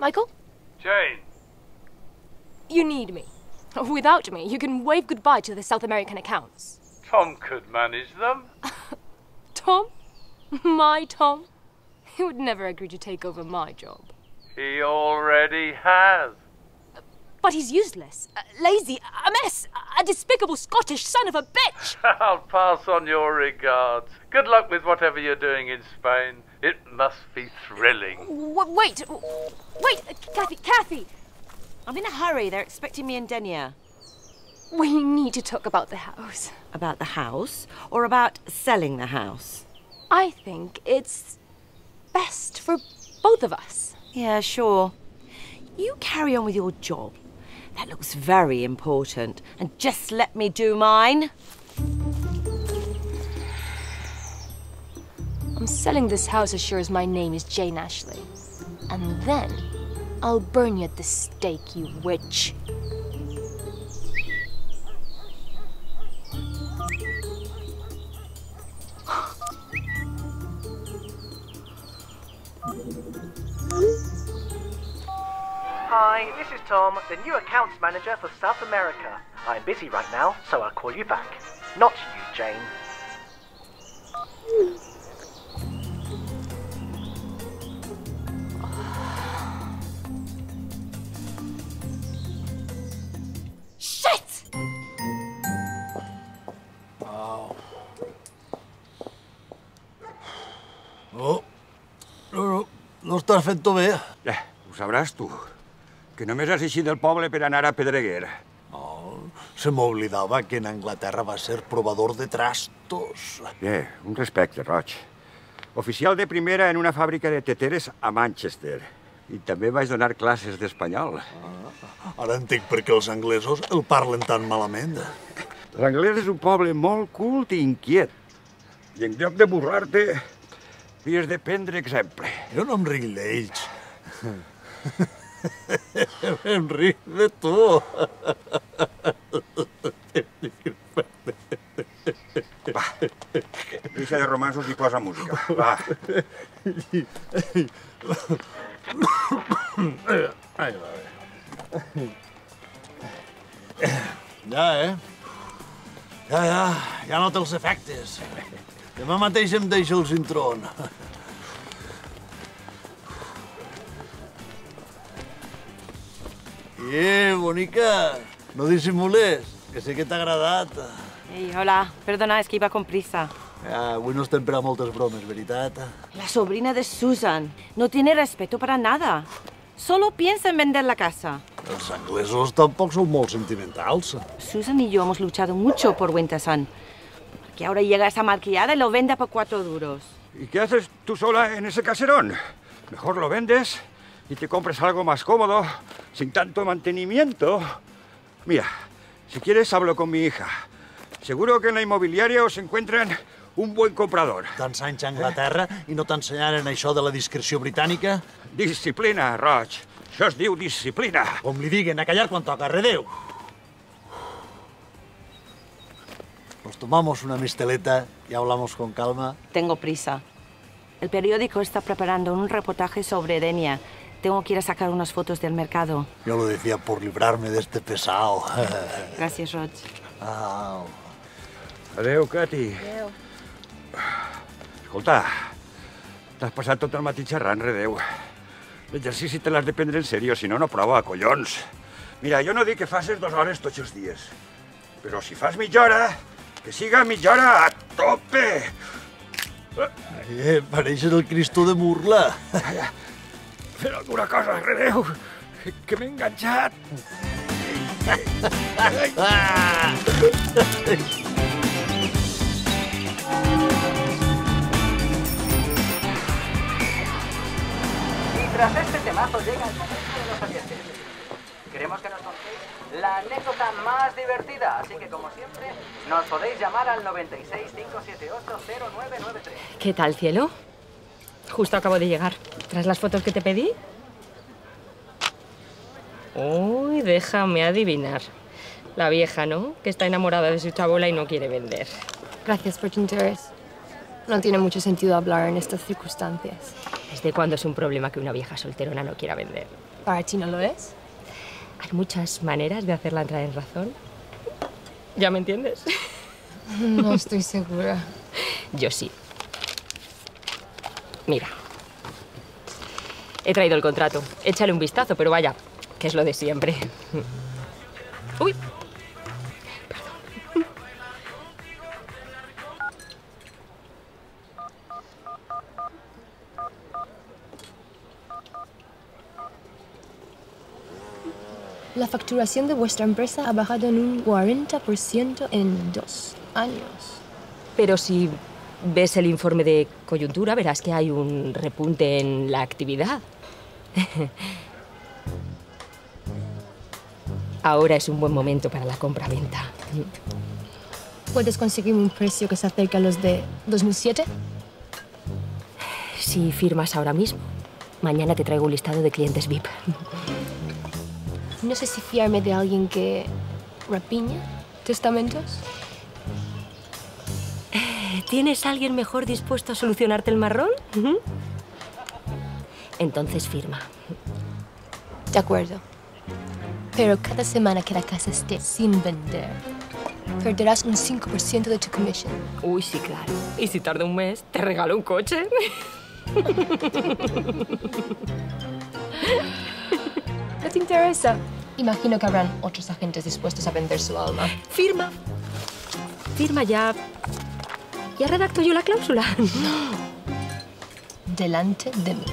Michael? Jane. You need me. Without me, you can wave goodbye to the South American accounts. Tom could manage them. Tom? My Tom? He would never agree to take over my job. He already has. But he's useless, lazy, a mess, a despicable Scottish son of a bitch! I'll pass on your regards. Good luck with whatever you're doing in Spain. It must be thrilling. Wait, Kathy! I'm in a hurry. They're expecting me in Denia. We need to talk about the house. About the house? Or about selling the house? I think it's best for both of us. Yeah, sure. You carry on with your job. That looks very important. And just let me do mine. I'm selling this house as sure as my name is Jane Ashley. And then I'll burn you at the stake, you witch. Hi, this is Tom, the new accounts manager for South America. I'm busy right now, so I'll call you back. Not you, Jane. Shit! Wow. No estàs fent-ho bé. Ho sabràs tu, que només has eixit del poble per anar a Pedreguer. Se m'oblidava que en Anglaterra va ser provador de trastos. Un respecte, Roig. Oficial de primera en una fàbrica de teteres a Manchester. I també vaig donar classes d'espanyol. Ara entenc per què els anglesos el parlen tan malament. L'anglès és un poble molt cult i inquiet. I en lloc de burlar-te, havies de prendre exemple. Jo no em ric d'ells. Em ric de tu. Va, deixa de romansos i posa música. Va. Ai, va bé. Ja nota els efectes. Demà mateix em deixa el cintrón. Bonica, no dissimules, que sé que t'ha agradat. Hey, hola. Perdona, es que iba con prisa. Avui no estem per a moltes bromes, veritat? La sobrina de Susan no tiene respeto para nada. Solo piensa en vender la casa. Els anglesos tampoc són molt sentimentals. Susan y yo hemos luchado mucho por Wintersun. Porque ahora llega esa malcriada y lo vende por 4 duros. ¿Y qué haces tú sola en ese caserón? Mejor lo vendes y te compres algo más cómodo, sin tanto mantenimiento. Mira, si quieres hablo con mi hija. Seguro que en la inmobiliaria os encuentran un buen comprador. Tants anys a Anglaterra i no t'ensenyaren això de la discreció britànica? Disciplina, Roig. Això es diu disciplina. Com li diguen, a callar quan toca, redeu. Nos tomamos una misteleta y hablamos con calma. Tengo prisa. El periódico está preparando un reportaje sobre Denia. Tengo que ir a sacar unas fotos del mercado. Yo lo decía por librarme de este pesado. Gracias, Roig. Adéu, Cati. Adéu. Escolta, t'has passat tot el matí xerrant, redeu. L'exercici te l'has de prendre en sèrio, si no, no prova, collons. Mira, jo no dic que facis 2 hores tots els dies, però si fas mitja hora, que siga mitja hora a tope. Pareixes el Cristo de Murla. Fer alguna cosa, redeu, que m'he enganxat. Tras este temazo llega el momento de los oyentes. Queremos que nos contéis la anécdota más divertida, así que como siempre, nos podéis llamar al 96 578 0993. ¿Qué tal, cielo? Justo acabo de llegar. ¿Traes las fotos que te pedí? Uy, déjame adivinar. La vieja, ¿no? Que está enamorada de su chabola y no quiere vender. Gracias por tu interés. No tiene mucho sentido hablar en estas circunstancias. ¿Desde cuándo es un problema que una vieja solterona no quiera vender? ¿Para ti no lo es? Hay muchas maneras de hacerla entrar en razón. ¿Ya me entiendes? No estoy segura. Yo sí. Mira. He traído el contrato. Échale un vistazo, pero vaya, que es lo de siempre. Uy. La facturación de vuestra empresa ha bajado en un 40% en 2 años. Pero si ves el informe de coyuntura, verás que hay un repunte en la actividad. Ahora es un buen momento para la compra-venta. ¿Puedes conseguir un precio que se acerque a los de 2007? Si firmas ahora mismo, mañana te traigo un listado de clientes VIP. No sé si fiarme de alguien que rapiña testamentos. ¿Tienes a alguien mejor dispuesto a solucionarte el marrón? Entonces firma. De acuerdo. Pero cada semana que la casa esté sin vender, perderás un 5% de tu comisión. Uy, sí, claro. Y si tarda un mes, te regalo un coche. ¿No te interesa? Imagino que habrán otros agentes dispuestos a vender su alma. Firma. Firma ya. Ya redacto yo la cláusula. Delante de mí.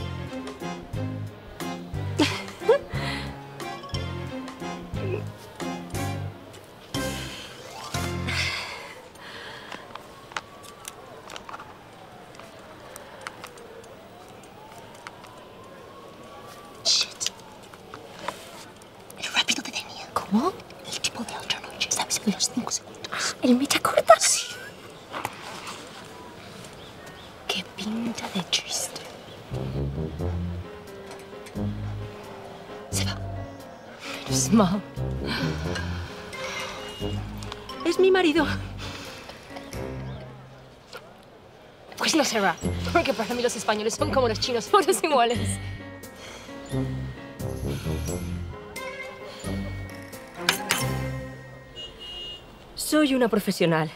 ¿Cómo? El tipo de otra noche, ¿sabes? En los 5 segundos. ¿El mecha corta? Sí. Qué pinta de triste. Se va. Menos mal. Es mi marido. Pues no se va. Porque para mí los españoles son como los chinos, todos iguales. Soy una profesional.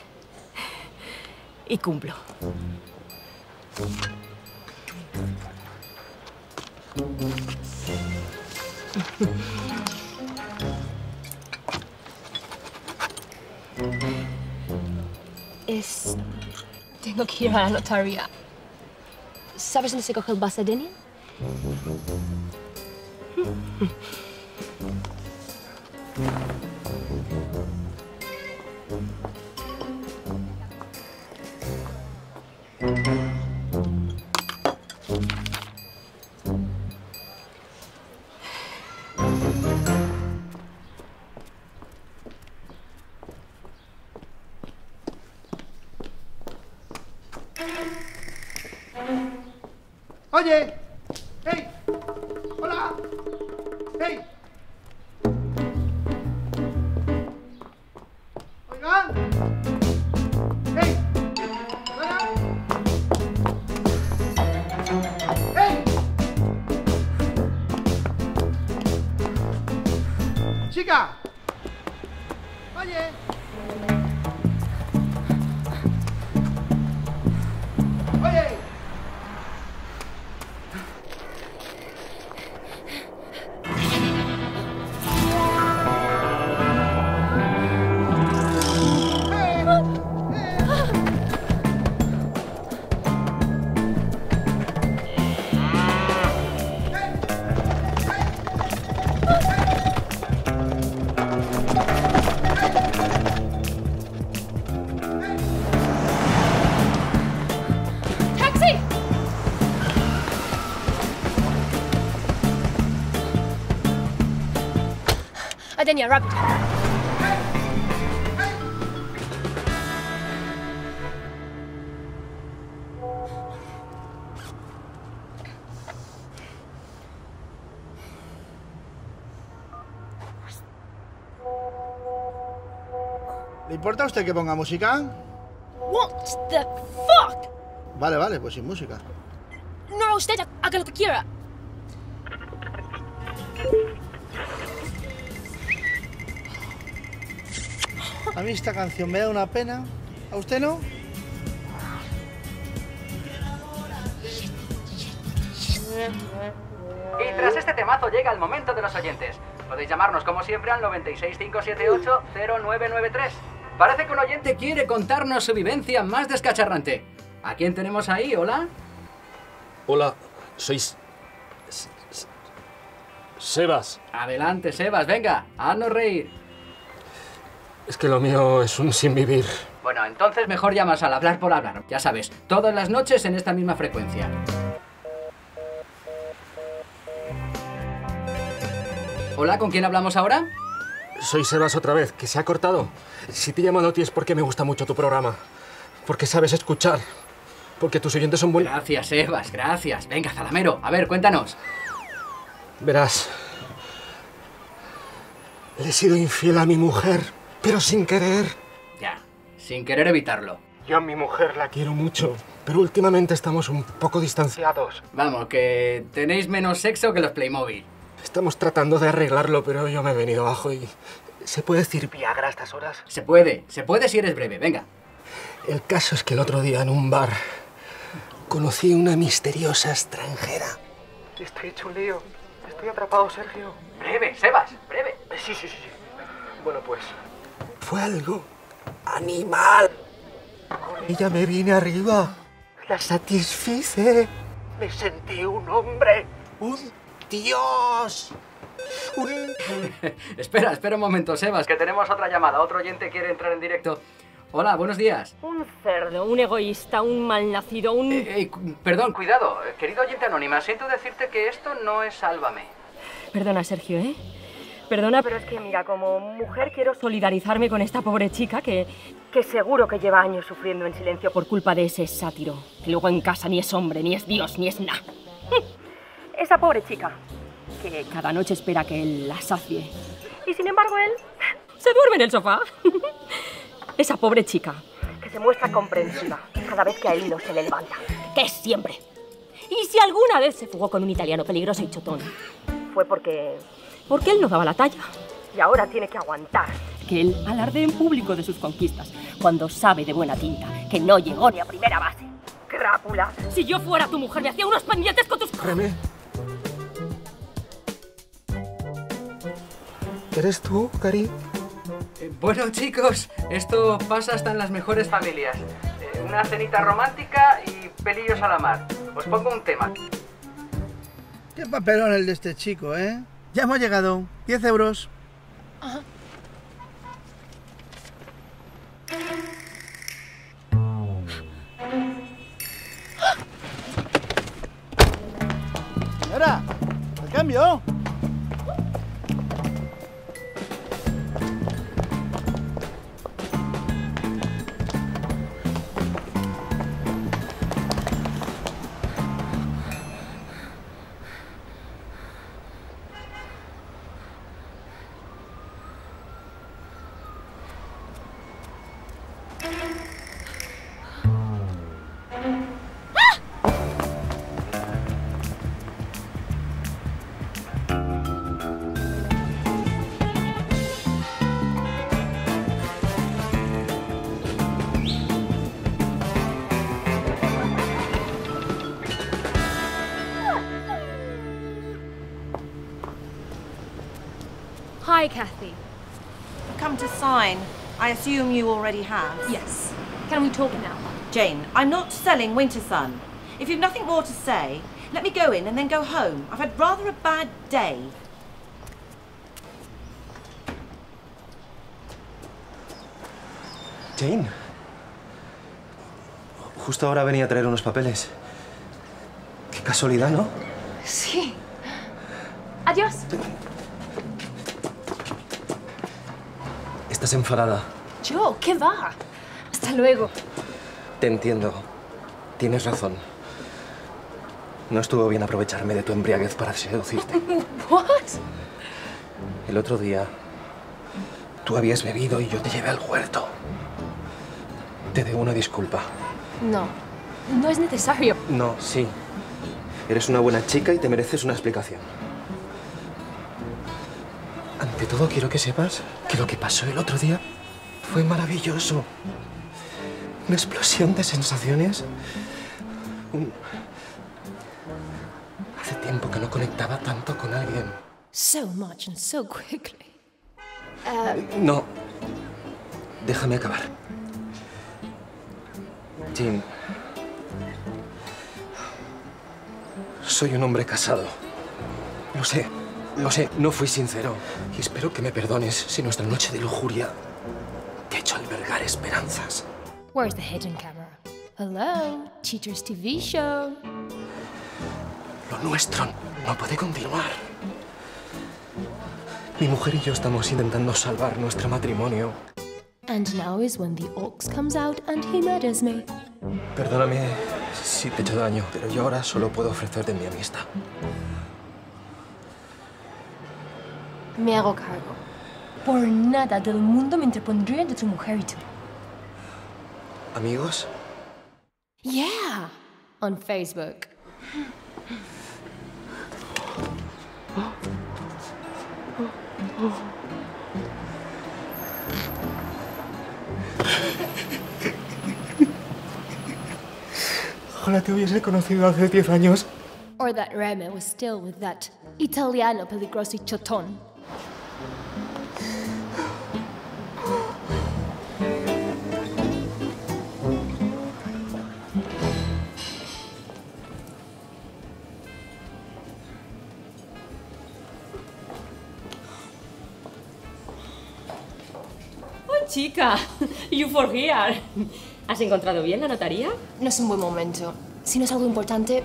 Y cumplo. Tengo que ir a la notaría. ¿Sabes dónde se coge el Basadenia? Oye, hey, hola, hey. Oigan, hey, hola, hey. Chica, oye. Oye. ¡Taxi! Adenia, rápido. ¿Le importa a usted que ponga música? What the fuck? Vale, vale, pues sin música. No, usted haga lo que quiera. A mí esta canción me da una pena. ¿A usted no? Y tras este temazo llega el momento de los oyentes. Podéis llamarnos como siempre al 965780993. Parece que un oyente quiere contarnos su vivencia más descacharrante. ¿A quién tenemos ahí? ¿Hola? Hola, soy Sebas. Adelante, Sebas, venga, haznos reír. Es que lo mío es un sin vivir. Bueno, entonces mejor llamas al hablar por hablar. Ya sabes, todas las noches en esta misma frecuencia. Hola, ¿con quién hablamos ahora? Soy Sebas otra vez, que se ha cortado. Si te he llamado a ti es porque me gusta mucho tu programa. Porque sabes escuchar. Porque tus oyentes son buenos. Gracias, Sebas, gracias. Venga, Zalamero, a ver, cuéntanos. Verás, le he sido infiel a mi mujer, pero sin querer. Ya, sin querer evitarlo. Yo a mi mujer la quiero mucho, pero últimamente estamos un poco distanciados. Vamos, que tenéis menos sexo que los Playmobil. Estamos tratando de arreglarlo, pero yo me he venido abajo y... ¿Se puede decir Viagra a estas horas? Se puede si eres breve, venga. El caso es que el otro día en un bar conocí a una misteriosa extranjera. Estoy hecho un lío. Estoy atrapado, Sergio. Breve, Sebas, breve. Sí. Bueno, pues... Fue algo animal. Con ella me vine arriba. La satisfice. Me sentí un hombre. Un Dios. Espera un momento, Sebas, que tenemos otra llamada. Otro oyente quiere entrar en directo. Hola, buenos días. Un cerdo, un egoísta, un malnacido, un... Perdón, cuidado. Querido oyente anónima, siento decirte que esto no es Sálvame. Perdona, Sergio, ¿eh? Perdona, pero es que, mira, como mujer quiero solidarizarme con esta pobre chica que seguro que lleva años sufriendo en silencio por culpa de ese sátiro, que luego en casa ni es hombre, ni es Dios, ni es nada. Esa pobre chica, que cada noche espera que él la sacie. Y sin embargo él se duerme en el sofá. Esa pobre chica, que se muestra comprensiva cada vez que a él no se le levanta, que es siempre. Y si alguna vez se fugó con un italiano peligroso y chotón, fue porque él no daba la talla. Y ahora tiene que aguantar que él alarde en público de sus conquistas, cuando sabe de buena tinta que no llegó ni a primera base. Crápula, si yo fuera tu mujer me hacía unos pendientes con tus... Reme. ¿Eres tú, Cari? Bueno, chicos, esto pasa hasta en las mejores familias. Una cenita romántica y pelillos a la mar. Os pongo un tema. Qué papelón el de este chico, ¿eh? Ya hemos llegado. 10 euros. Ajá. ¡Era! ¡El cambio! Hi, Kathy. Come to sign. I assume you already have. Yes. Can we talk now? Jane, I'm not selling Winter Sun. If you've nothing more to say, let me go in and then go home. I've had rather a bad day. Jane. Justo ahora venía a traer unos papeles. Qué casualidad, ¿no? Sí. Adiós. Estás enfadada. Yo, ¿qué va? Hasta luego. Te entiendo. Tienes razón. No estuvo bien aprovecharme de tu embriaguez para seducirte. What? El otro día, tú habías bebido y yo te llevé al huerto. Te debo una disculpa. No, no es necesario. No, sí. Eres una buena chica y te mereces una explicación. Ante todo, quiero que sepas que lo que pasó el otro día Fue maravilloso. Una explosión de sensaciones. Hace tiempo que no conectaba tanto con alguien. So much and so quickly. No. Déjame acabar. Jean. Soy un hombre casado. Lo sé. No fui sincero. Y espero que me perdones si nuestra noche de lujuria te ha hecho albergar esperanzas. Where's the hidden camera? Hello, Teacher's TV show. Lo nuestro no puede continuar. Mi mujer y yo estamos intentando salvar nuestro matrimonio. And now is when the ox comes out and he murders me. Perdóname si te he hecho daño, pero yo ahora solo puedo ofrecerte mi amistad. Me hago cargo. Por nada del mundo me interpondría entre tu mujer y tú. ¿Amigos? Yeah, on Facebook. Ojalá te hubiese conocido hace 10 años. Or that Reme was still with that Italiano peligroso y chotón. ¡Oh, chica! You for here. ¿Has encontrado bien la notaría? No es un buen momento. Si no es algo importante,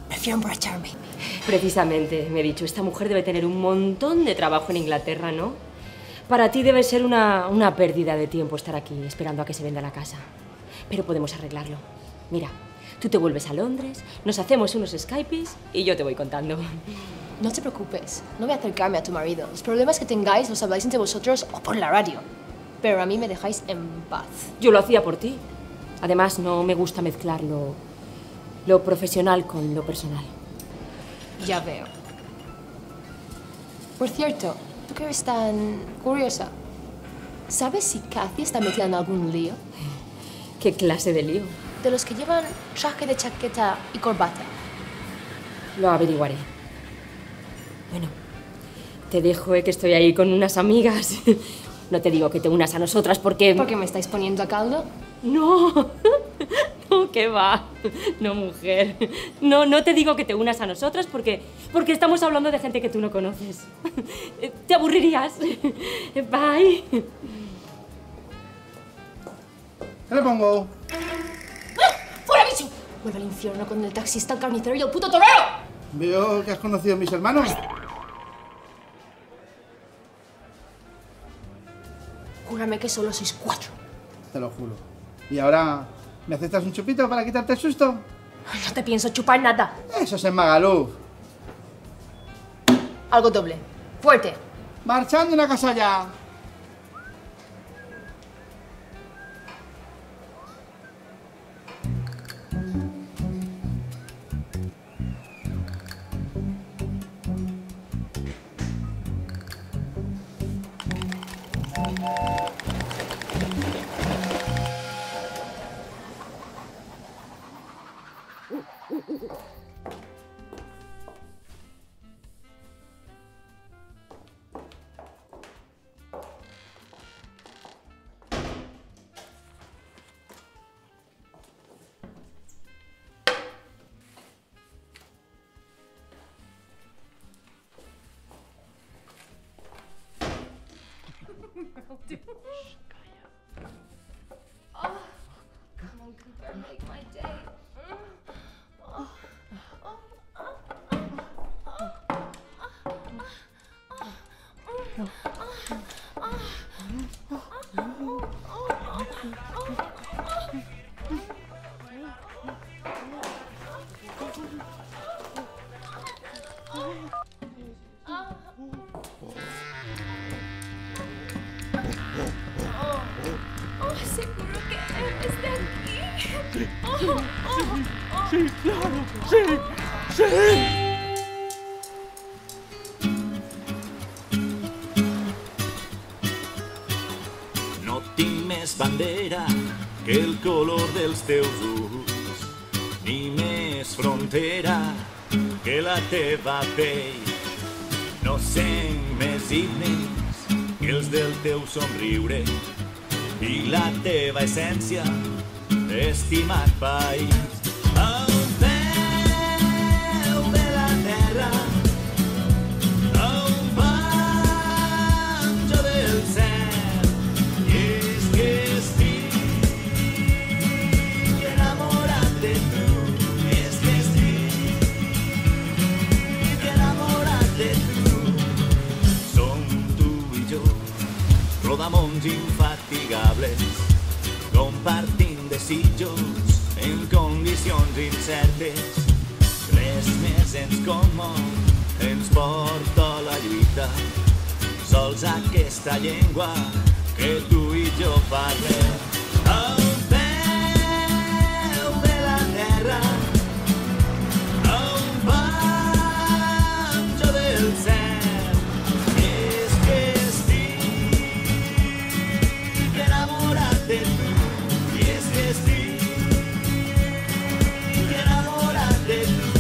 prefiero emborracharme. Precisamente, me he dicho, esta mujer debe tener un montón de trabajo en Inglaterra, ¿no? Para ti debe ser una pérdida de tiempo estar aquí esperando a que se venda la casa. Pero podemos arreglarlo. Mira, tú te vuelves a Londres, nos hacemos unos Skypes y yo te voy contando. No te preocupes, no voy a acercarme a tu marido. Los problemas que tengáis los habláis entre vosotros o por la radio. Pero a mí me dejáis en paz. Yo lo hacía por ti. Además, no me gusta mezclar lo profesional con lo personal. Ya veo. Por cierto, tú que eres tan curiosa, ¿sabes si Cathy está metida en algún lío? ¿Qué clase de lío? De los que llevan traje de chaqueta y corbata. Lo averiguaré. Bueno, te dejo, que estoy ahí con unas amigas. No te digo que te unas a nosotras porque... ¿Por qué me estáis poniendo a caldo? No, no, ¿qué va? No, mujer. No te digo que te unas a nosotras porque estamos hablando de gente que tú no conoces. Te aburrirías. Bye. ¿Qué le pongo? ¡Fuera, bicho! Vuelve al infierno con el taxista, el carnicero y el puto torero. Veo que has conocido a mis hermanos. Júrame que solo sois 4. Te lo juro. ¿Y ahora me aceptas un chupito para quitarte el susto? No te pienso chupar nada. Eso es en Magaluf. Algo doble. Fuerte. Marchando una casa ya. Seguro que es de aquí. Sí, claro, sí. Noti més bandera que el color dels teus ulls, ni més frontera que la teva pell. No sent més himnes que els del teu somriure i la teva essència, estimat país. A un peu de la terra, a un panjo del cel, i és que estic enamorat de tu, és que estic enamorat de tu. Som tu i jo, rodamons infatigables, compartint desitjos en condicions incertes. Res més ens commou, ens porta a la lluita, sols aquesta llengua que tu i jo parlem. A un peu de la terra, a un panjo del cel, és que estic enamorat de tu, i és que estic enamorat de tu,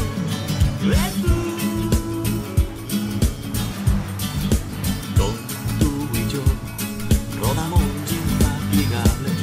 de tu. Com tu i jo, rodamons infatigables.